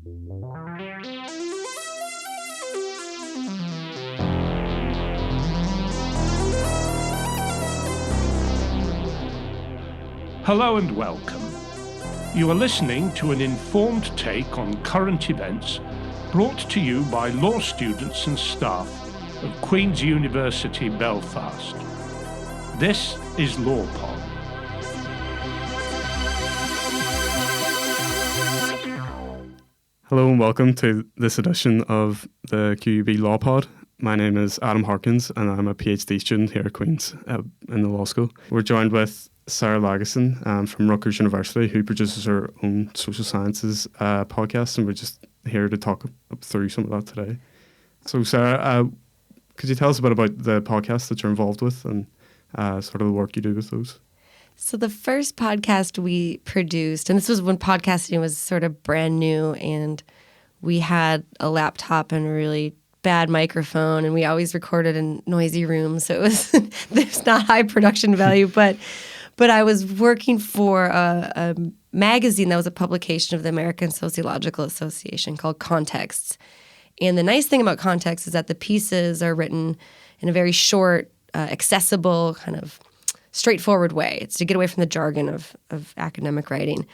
Hello and welcome. You are listening to an informed take on current events brought to you by law students and staff of Queen's University Belfast. This is LawPod. Hello and welcome to this edition of the QUB LawPod. My name is Adam Harkens and I'm a PhD student here at Queen's in the law school. We're joined with Sarah Lageson from Rutgers University, who produces her own social sciences podcast, and we're just here to talk through some of that today. So Sarah, could you tell us a bit about the podcast that you're involved with and sort of the work you do with those? So the first podcast we produced, and this was when podcasting was sort of brand new, and we had a laptop and a really bad microphone, and we always recorded in noisy rooms, so it was there's not high production value, but I was working for a magazine that was a publication of the American Sociological Association called Contexts. And the nice thing about Contexts is that the pieces are written in a very short, accessible, kind of straightforward way. It's to get away from the jargon of academic writing.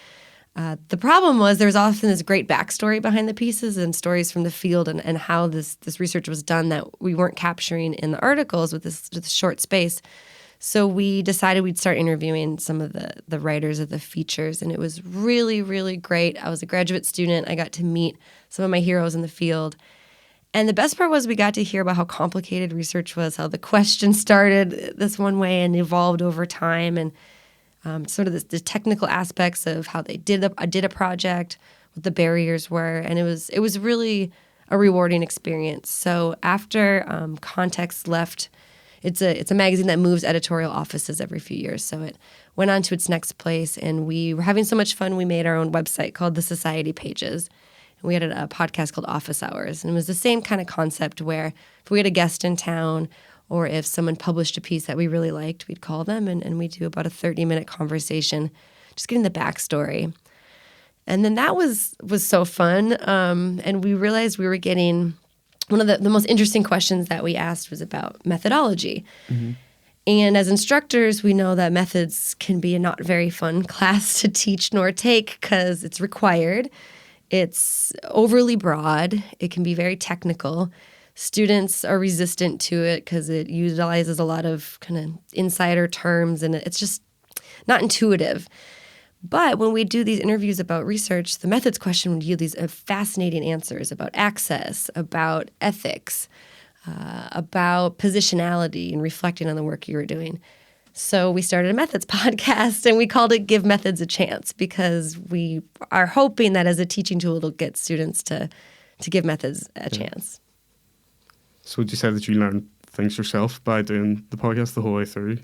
The problem was there was often this great backstory behind the pieces and stories from the field and how this research was done that we weren't capturing in the articles with this short space. So we decided we'd start interviewing some of the writers of the features, and it was really, really great. I was a graduate student. I got to meet some of my heroes in the field. And the best part was we got to hear about how complicated research was, how the question started this one way and evolved over time, and sort of the technical aspects of how they did a project, what the barriers were, and it was really a rewarding experience. So after Context left, it's a magazine that moves editorial offices every few years, so it went on to its next place, and we were having so much fun we made our own website called The Society Pages. And we had a podcast called Office Hours, and it was the same kind of concept where if we had a guest in town or if someone published a piece that we really liked, we'd call them and we'd do about a 30-minute conversation, just getting the backstory. And then that was so fun, and we realized we were getting one of the most interesting questions that we asked was about methodology. Mm-hmm. And as instructors, we know that methods can be a not very fun class to teach nor take because it's required. It's overly broad. It can be very technical. Students are resistant to it because it utilizes a lot of kind of insider terms, and it's just not intuitive. But when we do these interviews about research, the methods question would yield these fascinating answers about access, about ethics, about positionality and reflecting on the work you were doing. So we started a methods podcast, and we called it Give Methods a Chance because we are hoping that as a teaching tool, it'll get students to give methods a chance. So would you say that you learned things yourself by doing the podcast the whole way through?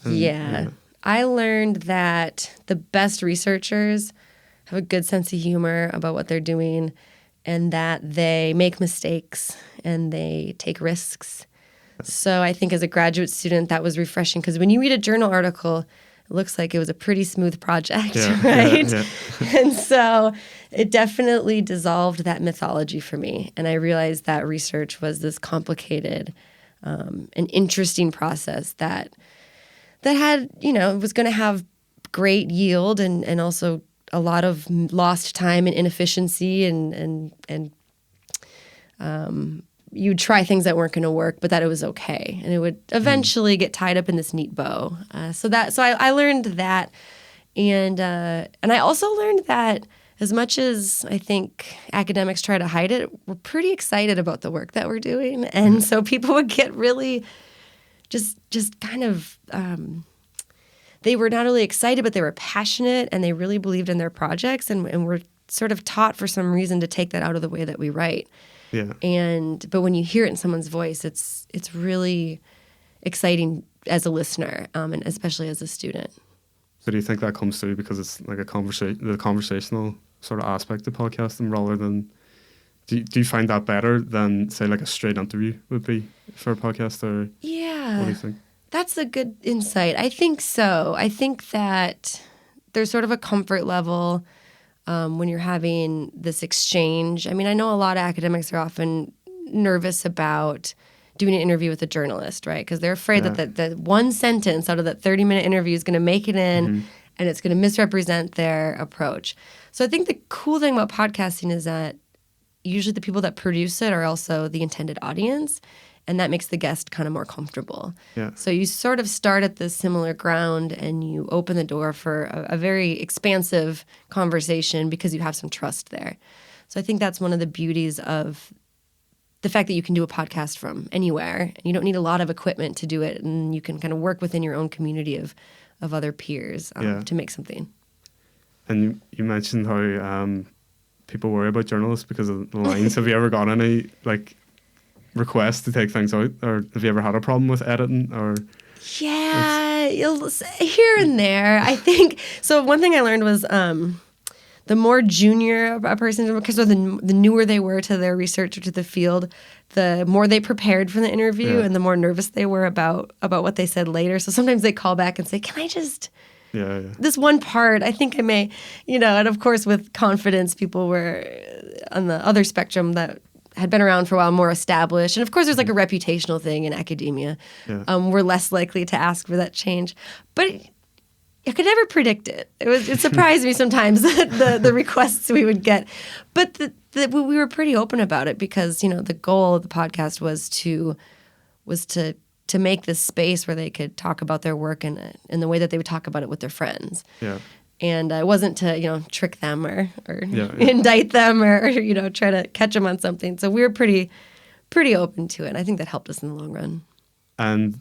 Yeah. I learned that the best researchers have a good sense of humor about what they're doing and that they make mistakes and they take risks. So I think as a graduate student, that was refreshing because when you read a journal article, it looks like it was a pretty smooth project, right? Yeah. And so it definitely dissolved that mythology for me. And I realized that research was this complicated and interesting process that had, was going to have great yield and also a lot of lost time and inefficiency and you'd try things that weren't going to work, but that it was okay. And it would eventually get tied up in this neat bow. So I learned that. And I also learned that as much as I think academics try to hide it, we're pretty excited about the work that we're doing. And so people would get really just kind of they were not only excited, but they were passionate and they really believed in their projects and were sort of taught for some reason to take that out of the way that we write. Yeah. But when you hear it in someone's voice, it's really exciting as a listener, and especially as a student. So do you think that comes through because it's like the conversational sort of aspect of podcasting rather than do you find that better than say like a straight interview would be for a podcast or yeah. What do you think? That's a good insight. I think so. I think that there's sort of a comfort level when you're having this exchange. I mean, I know a lot of academics are often nervous about doing an interview with a journalist, right? Because they're afraid that that one sentence out of that 30-minute interview is going to make it in and it's going to misrepresent their approach. So I think the cool thing about podcasting is that usually the people that produce it are also the intended audience, and that makes the guest kind of more comfortable. Yeah. So you sort of start at this similar ground and you open the door for a very expansive conversation because you have some trust there. So I think that's one of the beauties of the fact that you can do a podcast from anywhere. You don't need a lot of equipment to do it, and you can kind of work within your own community of other peers to make something. And you mentioned how people worry about journalists because of the lines. Have you ever got any requests to take things out, or have you ever had a problem with editing? Or yeah, here and there. I think so. One thing I learned was the more junior a person, because the newer they were to their research or to the field, the more they prepared for the interview and the more nervous they were about what they said later. So sometimes they call back and say, can I just, this one part, I think I may, and of course with confidence, people were on the other spectrum that had been around for a while, more established. And of course there's a reputational thing in academia. We're less likely to ask for that change. But I could never predict it. It surprised me sometimes the requests we would get, but we were pretty open about it because the goal of the podcast was to make this space where they could talk about their work in the way that they would talk about it with their friends. Yeah. And it wasn't to trick them or indict them or try to catch them on something. So we were pretty open to it. I think that helped us in the long run. And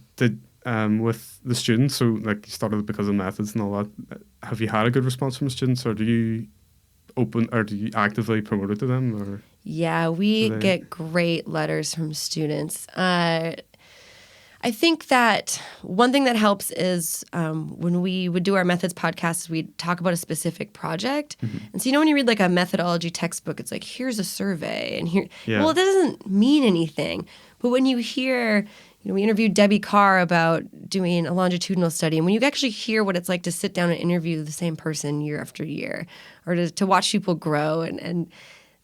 with the students, so you started because of methods and all that, have you had a good response from the students, or do you actively promote it to them? Or yeah, we get great letters from students. I think that one thing that helps is when we would do our methods podcasts, we'd talk about a specific project. And so when you read a methodology textbook, it's here's a survey and here. Well, it doesn't mean anything. But when you hear, we interviewed Debbie Carr about doing a longitudinal study. And when you actually hear what it's like to sit down and interview the same person year after year, or to watch people grow, and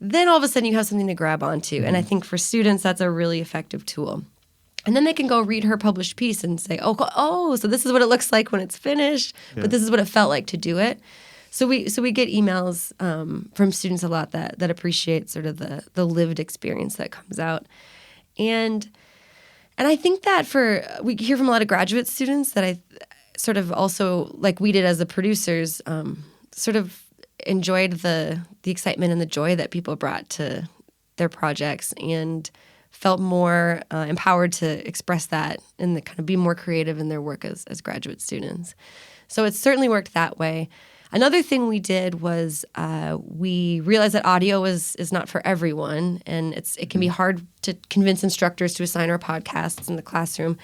then all of a sudden you have something to grab onto. And I think for students, that's a really effective tool. And then they can go read her published piece and say, oh, so this is what it looks like when it's finished, but this is what it felt like to do it. So we get emails from students a lot that appreciate sort of the lived experience that comes out. And I think that we hear from a lot of graduate students that I sort of also, like we did as the producers, sort of enjoyed the excitement and the joy that people brought to their projects and felt more empowered to express that and kind of be more creative in their work as graduate students. So it certainly worked that way. Another thing we did was we realized that audio is not for everyone, and it can be hard to convince instructors to assign our podcasts in the classroom.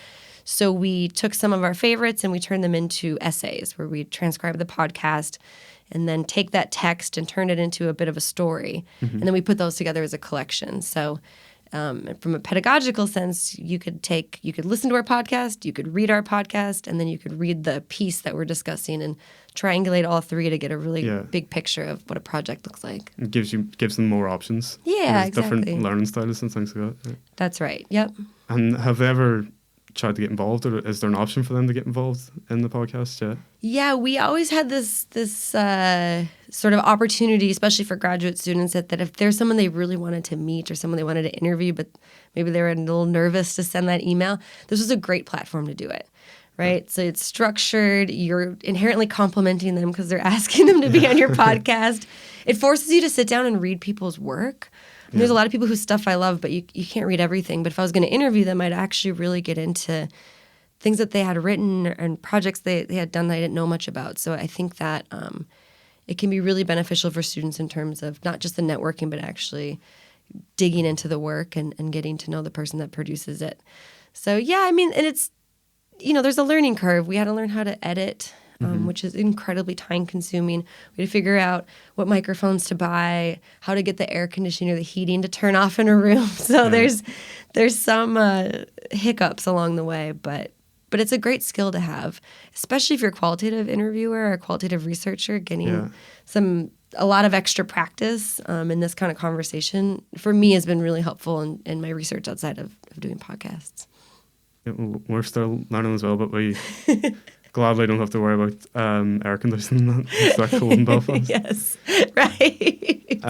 So we took some of our favorites and we turned them into essays where we transcribe the podcast and then take that text and turn it into a bit of a story. And then we put those together as a collection. So from a pedagogical sense, you could listen to our podcast, you could read our podcast, and then you could read the piece that we're discussing and triangulate all three to get a really big picture of what a project looks like. It gives them more options. Yeah, exactly. Different learning styles and things like that. Right? That's right. Yep. And have they ever tried to get involved, or is there an option for them to get involved in the podcast yet? Yeah, we always had this sort of opportunity, especially for graduate students, that if there's someone they really wanted to meet or someone they wanted to interview, but maybe they were a little nervous to send that email, this was a great platform to do it, right? So it's structured. You're inherently complimenting them because they're asking them to be on your podcast. It forces you to sit down and read people's work. And there's a lot of people whose stuff I love, but you can't read everything. But if I was going to interview them, I'd actually really get into things that they had written and projects they had done that I didn't know much about. So I think that it can be really beneficial for students in terms of not just the networking, but actually digging into the work and getting to know the person that produces it. So, yeah, I mean, and it's, there's a learning curve. We had to learn how to edit, which is incredibly time-consuming. We had to figure out what microphones to buy, how to get the air conditioning or the heating to turn off in a room. So there's some hiccups along the way, but it's a great skill to have, especially if you're a qualitative interviewer or a qualitative researcher, getting some a lot of extra practice in this kind of conversation for me has been really helpful in my research outside of doing podcasts. Yeah, we're still learning as well, but we gladly don't have to worry about air conditioning. It's that cold in Belfast. Yes, right.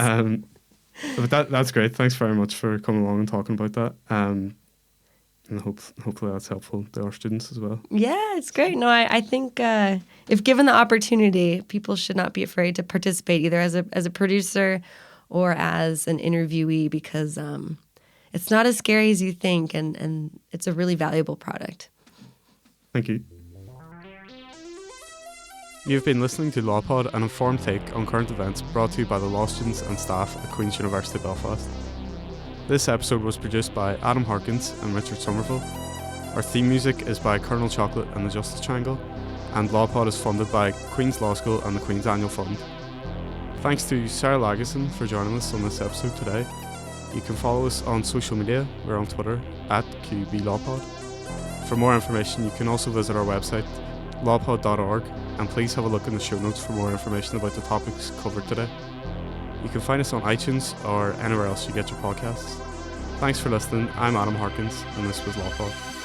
But that's great. Thanks very much for coming along and talking about that. And hopefully that's helpful to our students as well. Yeah, it's great. No, I think if given the opportunity, people should not be afraid to participate either as a producer or as an interviewee, because it's not as scary as you think, and it's a really valuable product. Thank you. You've been listening to LawPod, an informed take on current events brought to you by the law students and staff at Queen's University Belfast. This episode was produced by Adam Harkens and Richard Somerville. Our theme music is by Colonel Chocolate and the Justice Triangle, and LawPod is funded by Queen's Law School and the Queen's Annual Fund. Thanks to Sarah Lageson for joining us on this episode today. You can follow us on social media. We're on Twitter at QUBLawPod. For more information, you can also visit our website, lawpod.org, and please have a look in the show notes for more information about the topics covered today. You can find us on iTunes or anywhere else you get your podcasts. Thanks for listening. I'm Adam Harkens, and this was LawPod.